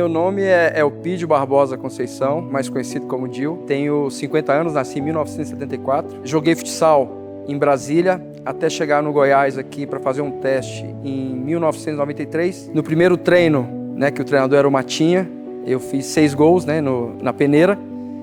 meu nome é Elpidio Barbosa Conceição, mais conhecido como Dil. Tenho 50 anos, nasci em 1974. Joguei futsal em Brasília, até chegar no Goiás aqui para fazer um teste em 1993. No primeiro treino, né, que o treinador era o Matinha, eu fiz 6 gols, né, na peneira.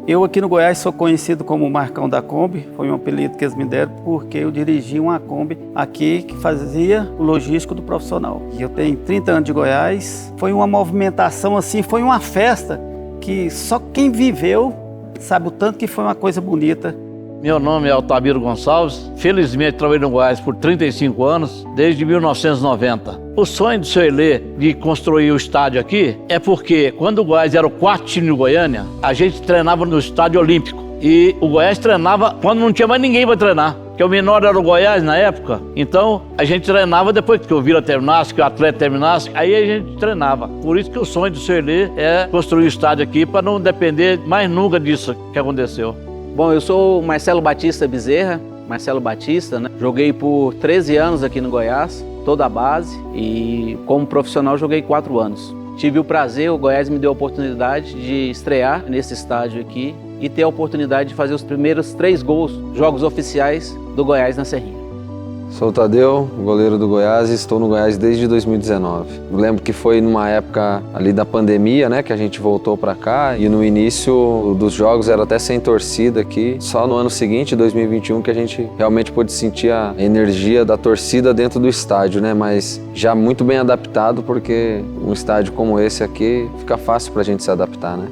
Eu aqui no Goiás sou conhecido como Marcão da Kombi, foi um apelido que eles me deram porque eu dirigi uma Kombi aqui que fazia o logístico do profissional. E eu tenho 30 anos de Goiás, foi uma movimentação assim, foi uma festa que só quem viveu sabe o tanto que foi uma coisa bonita. Meu nome é Altamiro Gonçalves, felizmente trabalhei no Goiás por 35 anos, desde 1990. O sonho do seu Elê de construir o estádio aqui é porque quando o Goiás era o quarto time de Goiânia, a gente treinava no estádio olímpico. E o Goiás treinava quando não tinha mais ninguém para treinar, porque o menor era o Goiás na época. Então a gente treinava depois que o Vila terminasse, que o atleta terminasse, aí a gente treinava. Por isso que o sonho do seu Elê é construir o estádio aqui para não depender mais nunca disso que aconteceu. Bom, eu sou o Marcelo Batista Bezerra, Marcelo Batista, né? Joguei por 13 anos aqui no Goiás, toda a base, e como profissional joguei 4 anos. Tive o prazer, o Goiás me deu a oportunidade de estrear nesse estádio aqui e ter a oportunidade de fazer os primeiros 3 gols, jogos oficiais do Goiás na Serrinha. Sou o Tadeu, goleiro do Goiás, e estou no Goiás desde 2019. Eu lembro que foi numa época ali da pandemia, né, que a gente voltou para cá, e no início dos jogos era até sem torcida aqui. Só no ano seguinte, 2021, que a gente realmente pôde sentir a energia da torcida dentro do estádio, né, mas já muito bem adaptado, porque um estádio como esse aqui fica fácil para a gente se adaptar, né.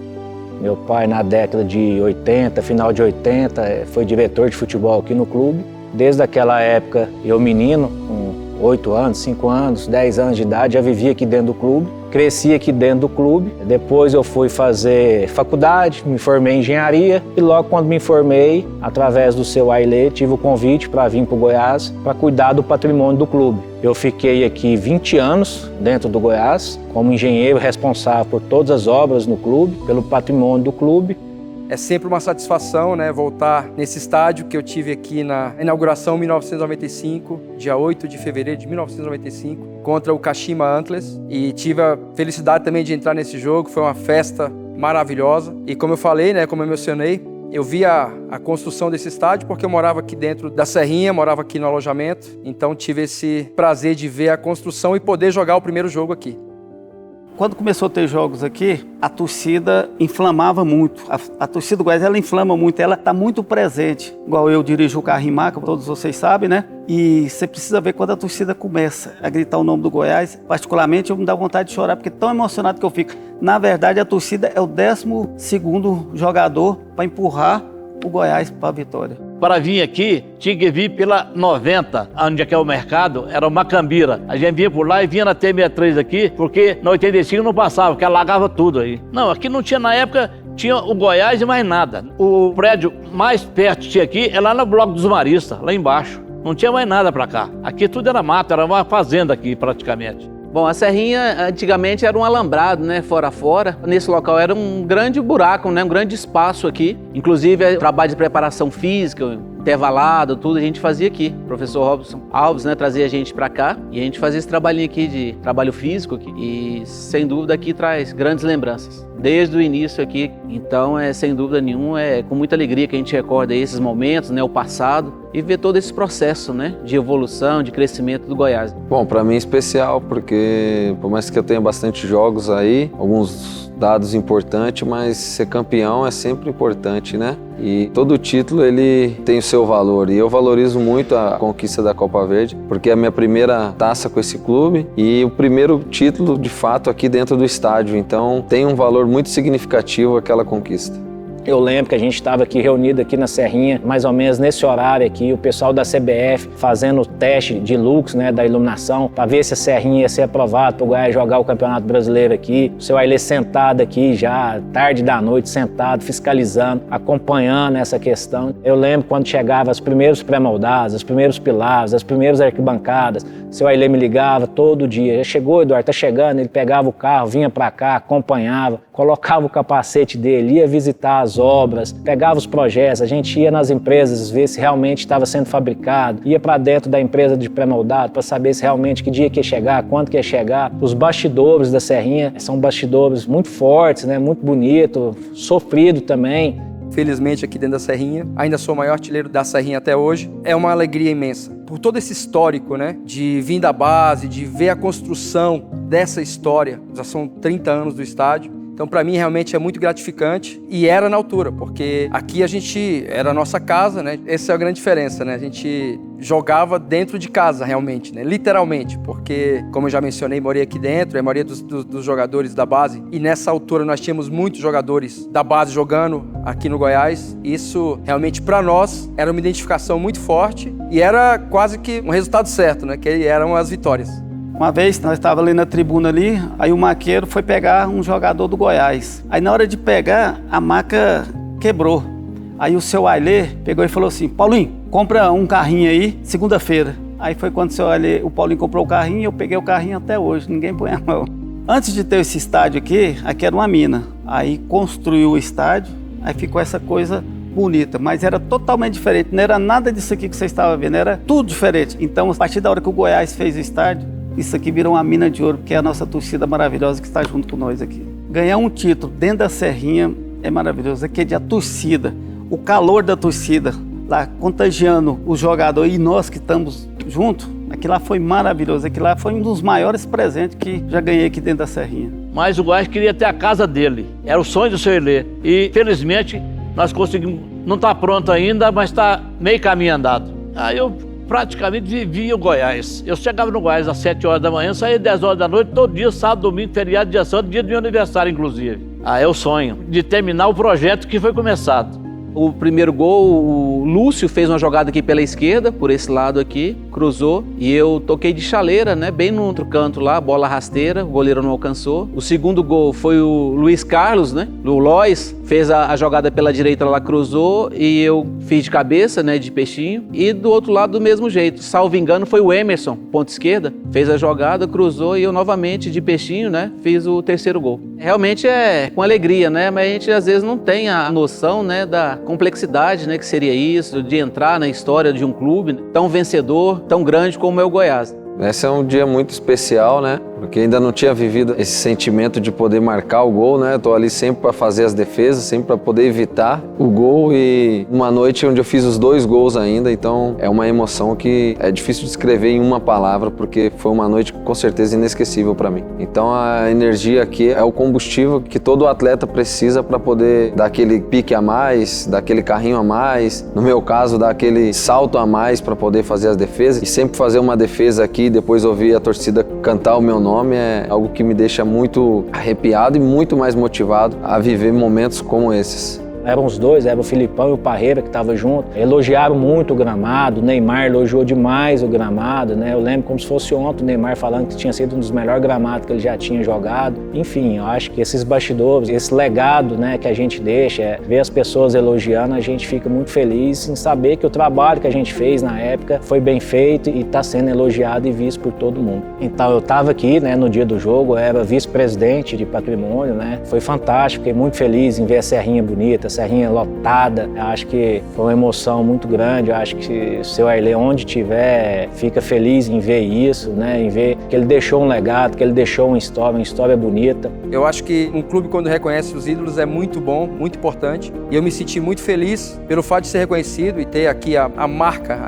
Meu pai, na década de 80, final de 80, foi diretor de futebol aqui no clube. Desde aquela época, eu menino, com 8 anos, 5 anos, 10 anos de idade, já vivia aqui dentro do clube, cresci aqui dentro do clube. Depois eu fui fazer faculdade, me formei em engenharia e logo quando me formei, através do seu Ailê, tive o convite para vir para o Goiás para cuidar do patrimônio do clube. Eu fiquei aqui 20 anos dentro do Goiás, como engenheiro responsável por todas as obras no clube, pelo patrimônio do clube. É sempre uma satisfação, né, voltar nesse estádio que eu tive aqui na inauguração em 1995, dia 8 de fevereiro de 1995, contra o Kashima Antlers. E tive a felicidade também de entrar nesse jogo, foi uma festa maravilhosa. E como eu falei, né, como eu mencionei, eu vi a construção desse estádio porque eu morava aqui dentro da Serrinha, morava aqui no alojamento. Então tive esse prazer de ver a construção e poder jogar o primeiro jogo aqui. Quando começou a ter jogos aqui, a torcida inflamava muito. A torcida do Goiás, ela inflama muito, ela está muito presente. Igual eu dirijo o carro em maca, todos vocês sabem, né? E você precisa ver quando a torcida começa a gritar o nome do Goiás. Particularmente, eu me dá vontade de chorar, porque é tão emocionado que eu fico. Na verdade, a torcida é o 12º jogador para empurrar o Goiás para a vitória. Para vir aqui, tinha que vir pela 90, onde é que é o mercado, era o Macambira. A gente vinha por lá e vinha na T63 aqui, porque na 85 não passava, porque alagava tudo aí. Não, aqui não tinha, na época, tinha o Goiás e mais nada. O prédio mais perto que tinha aqui é lá no Bloco dos Maristas, lá embaixo. Não tinha mais nada para cá. Aqui tudo era mato, era uma fazenda aqui praticamente. Bom, a Serrinha antigamente era um alambrado, né, fora a fora. Nesse local era um grande buraco, né, um grande espaço aqui. Inclusive, trabalho de preparação física, intervalado, tudo a gente fazia aqui. O professor Robson Alves, né, trazia a gente para cá e a gente fazia esse trabalhinho aqui de trabalho físico aqui. E sem dúvida aqui traz grandes lembranças. Desde o início aqui, então sem dúvida nenhuma, é com muita alegria que a gente recorda esses momentos, né, o passado, e ver todo esse processo, né, de evolução, de crescimento do Goiás. Bom, para mim é especial porque, por mais que eu tenha bastante jogos aí, alguns dados importantes, mas ser campeão é sempre importante, né? E todo título ele tem o seu valor e eu valorizo muito a conquista da Copa Verde, porque é a minha primeira taça com esse clube e o primeiro título de fato aqui dentro do estádio, então tem um valor muito significativo aquela conquista. Eu lembro que a gente estava aqui reunido aqui na Serrinha, mais ou menos nesse horário aqui, o pessoal da CBF fazendo o teste de lux, né, da iluminação, para ver se a Serrinha ia ser aprovado para o Goiás jogar o Campeonato Brasileiro aqui. O seu Ailê sentado aqui já, tarde da noite, sentado, fiscalizando, acompanhando essa questão. Eu lembro quando chegava os primeiros pré-moldados, os primeiros pilares, as primeiras arquibancadas, o seu Ailê me ligava todo dia. Já chegou, Eduardo, tá chegando? Ele pegava o carro, vinha para cá, acompanhava, colocava o capacete dele, ia visitar as as obras, pegava os projetos, a gente ia nas empresas ver se realmente estava sendo fabricado, ia para dentro da empresa de pré-moldado para saber se realmente que dia que ia chegar, quanto que ia chegar. Os bastidores da Serrinha são bastidores muito fortes, né? Muito bonito, sofrido também. Felizmente aqui dentro da Serrinha, ainda sou o maior artilheiro da Serrinha até hoje. É uma alegria imensa. Por todo esse histórico, né, de vir da base, de ver a construção dessa história. Já são 30 anos do estádio. Então, para mim, realmente é muito gratificante e era na altura, porque aqui a gente era a nossa casa, né? Essa é a grande diferença, né? A gente jogava dentro de casa, realmente, né? Literalmente, porque, como eu já mencionei, morei aqui dentro, é a maioria dos jogadores da base. E nessa altura nós tínhamos muitos jogadores da base jogando aqui no Goiás. Isso, realmente, para nós, era uma identificação muito forte e era quase que um resultado certo, né? Que eram as vitórias. Uma vez, nós estávamos ali na tribuna ali, aí o maqueiro foi pegar um jogador do Goiás. Aí na hora de pegar, a maca quebrou. Aí o seu Ailê pegou e falou assim, Paulinho, compra um carrinho aí, segunda-feira. Aí foi quando o Paulinho comprou o carrinho e eu peguei o carrinho até hoje, ninguém põe a mão. Antes de ter esse estádio aqui era uma mina. Aí construiu o estádio, aí ficou essa coisa bonita, mas era totalmente diferente, não era nada disso aqui que você estava vendo, era tudo diferente. Então, a partir da hora que o Goiás fez o estádio, isso aqui virou uma mina de ouro, porque é a nossa torcida maravilhosa que está junto com nós aqui. Ganhar um título dentro da Serrinha é maravilhoso. Aqui é a torcida, o calor da torcida, lá contagiando o jogador e nós que estamos juntos, aquilo lá foi maravilhoso. Aquilo lá foi um dos maiores presentes que já ganhei aqui dentro da Serrinha. Mas o Goiás queria ter a casa dele, era o sonho do seu Elê. E, felizmente, nós conseguimos, não está pronto ainda, mas está meio caminho andado. Aí eu praticamente vivia o Goiás. Eu chegava no Goiás às 7 horas da manhã, saía às 10 horas da noite, todo dia, sábado, domingo, feriado, dia santo, dia do meu aniversário, inclusive. É o sonho de terminar o projeto que foi começado. O primeiro gol, o Lúcio fez uma jogada aqui pela esquerda, por esse lado aqui, cruzou, e eu toquei de chaleira, né, bem no outro canto lá, bola rasteira, o goleiro não alcançou. O segundo gol foi o Luiz Carlos, né, o Lois, fez a jogada pela direita lá, cruzou, e eu fiz de cabeça, né, de peixinho. E do outro lado do mesmo jeito, salvo engano, foi o Emerson, ponta esquerda, fez a jogada, cruzou, e eu novamente de peixinho, né, fiz o terceiro gol. Realmente é com alegria, né, mas a gente às vezes não tem a noção, né, da complexidade, né, que seria isso, de entrar na história de um clube tão vencedor, tão grande como é o Goiás. Esse é um dia muito especial, né? Porque ainda não tinha vivido esse sentimento de poder marcar o gol, né? Eu tô ali sempre para fazer as defesas, sempre para poder evitar o gol e uma noite onde eu fiz os 2 gols ainda, então é uma emoção que é difícil de descrever em uma palavra, porque foi uma noite com certeza inesquecível para mim. Então a energia aqui é o combustível que todo atleta precisa para poder dar aquele pique a mais, dar aquele carrinho a mais, no meu caso dar aquele salto a mais para poder fazer as defesas e sempre fazer uma defesa aqui, depois ouvir a torcida cantar o meu nome é algo que me deixa muito arrepiado e muito mais motivado a viver momentos como esses. Eram os dois, era o Filipão e o Parreira que estavam juntos. Elogiaram muito o gramado, o Neymar elogiou demais o gramado, né? Eu lembro como se fosse ontem o Neymar falando que tinha sido um dos melhores gramados que ele já tinha jogado. Enfim, eu acho que esses bastidores, esse legado, né, que a gente deixa, ver as pessoas elogiando, a gente fica muito feliz em saber que o trabalho que a gente fez na época foi bem feito e está sendo elogiado e visto por todo mundo. Então eu estava aqui, né, no dia do jogo, eu era vice-presidente de patrimônio, né? Foi fantástico, fiquei muito feliz em ver a Serrinha bonita, Serrinha lotada. Eu acho que foi uma emoção muito grande. Eu acho que o seu Ailê, onde estiver, fica feliz em ver isso, né? Em ver que ele deixou um legado, que ele deixou uma história bonita. Eu acho que um clube, quando reconhece os ídolos, é muito bom, muito importante. E eu me senti muito feliz pelo fato de ser reconhecido e ter aqui a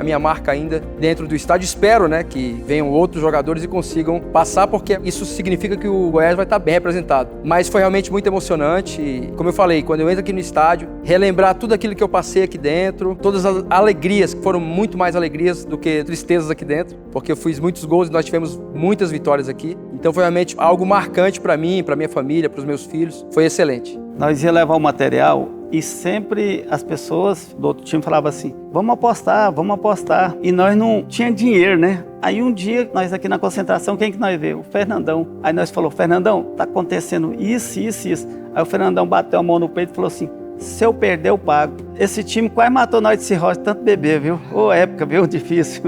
minha marca ainda dentro do estádio. Espero, né, que venham outros jogadores e consigam passar, porque isso significa que o Goiás vai estar bem representado. Mas foi realmente muito emocionante. E, como eu falei, quando eu entro aqui no estádio, relembrar tudo aquilo que eu passei aqui dentro, todas as alegrias, que foram muito mais alegrias do que tristezas aqui dentro, porque eu fiz muitos gols e nós tivemos muitas vitórias aqui. Então foi realmente algo marcante para mim, para minha família, para os meus filhos. Foi excelente. Nós ia levar o material e sempre as pessoas do outro time falavam assim, vamos apostar. E nós não tinha dinheiro, né? Aí um dia, nós aqui na concentração, quem que nós vê? O Fernandão. Aí nós falou, Fernandão, tá acontecendo isso. Aí o Fernandão bateu a mão no peito e falou assim, se eu perder, eu pago. Esse time quase matou nós de cirrose, tanto beber, viu? Ô, época, viu? Difícil.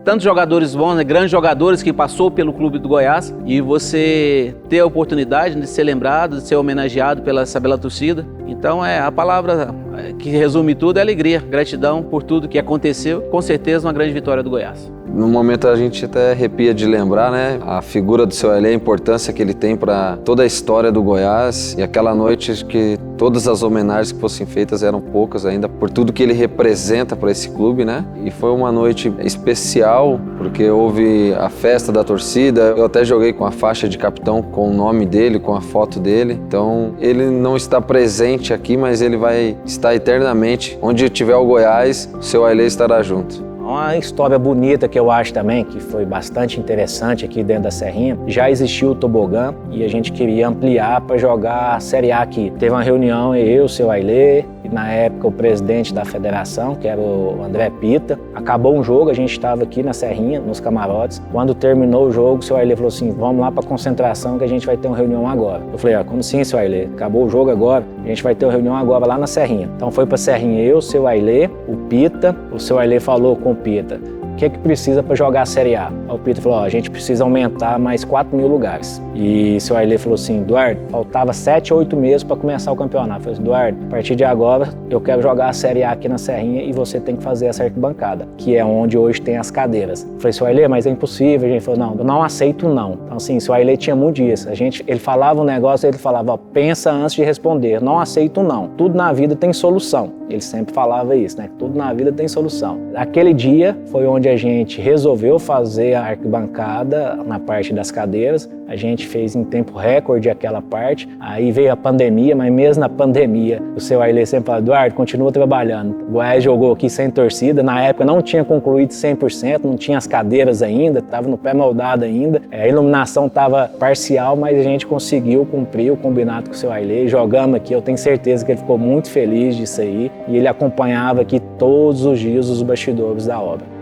tantos jogadores bons, né, grandes jogadores que passou pelo clube do Goiás, e você ter a oportunidade de ser lembrado, de ser homenageado pela essa bela torcida. Então a palavra que resume tudo é alegria, gratidão por tudo que aconteceu, com certeza uma grande vitória do Goiás. No momento a gente até arrepia de lembrar, né, a figura do seu Ailê, a importância que ele tem para toda a história do Goiás, e aquela noite que todas as homenagens que fossem feitas eram poucas ainda, por tudo que ele representa para esse clube, né? E foi uma noite especial, porque houve a festa da torcida, eu até joguei com a faixa de capitão com o nome dele, com a foto dele. Então ele não está presente aqui, mas ele vai estar eternamente. Onde tiver o Goiás, o seu Ailê estará junto. Uma história bonita que eu acho também, que foi bastante interessante aqui dentro da Serrinha, já existiu o tobogã e a gente queria ampliar para jogar a Série A aqui. Teve uma reunião, eu, o seu Ailê, e na época o presidente da federação, que era o André Pita. Acabou um jogo, a gente estava aqui na Serrinha, nos camarotes. Quando terminou o jogo, o seu Ailê falou assim, vamos lá para concentração que a gente vai ter uma reunião agora. Eu falei, como assim, seu Ailê? Acabou o jogo agora, a gente vai ter uma reunião agora lá na Serrinha. Então foi para Serrinha eu, o seu Ailê, o Pita. O seu Ailê falou com o Pita, o que precisa para jogar a Série A? Aí o Pita falou, a gente precisa aumentar mais 4.000 lugares. E o seu Ailê falou assim, Eduardo, faltava 7 ou 8 meses para começar o campeonato. Eu falei, Eduardo, a partir de agora eu quero jogar a Série A aqui na Serrinha e você tem que fazer essa arquibancada, que é onde hoje tem as cadeiras. Eu falei, seu Ailê, mas é impossível. A gente falou, não, eu não aceito não. Então assim, o seu Ailê tinha muito disso. Ele falava um negócio, ele falava, pensa antes de responder, não aceito não. Tudo na vida tem solução. Ele sempre falava isso, né? Tudo na vida tem solução. Aquele dia foi onde a gente resolveu fazer a arquibancada na parte das cadeiras. A gente fez em tempo recorde aquela parte. Aí veio a pandemia, mas mesmo na pandemia, o seu Ailê sempre falava, Eduardo, continua trabalhando. O Goiás jogou aqui sem torcida. Na época não tinha concluído 100%, não tinha as cadeiras ainda, estava no pé moldado ainda. A iluminação estava parcial, mas a gente conseguiu cumprir o combinado com o seu Ailê. Jogamos aqui, eu tenho certeza que ele ficou muito feliz disso aí. E ele acompanhava aqui todos os dias os bastidores da obra.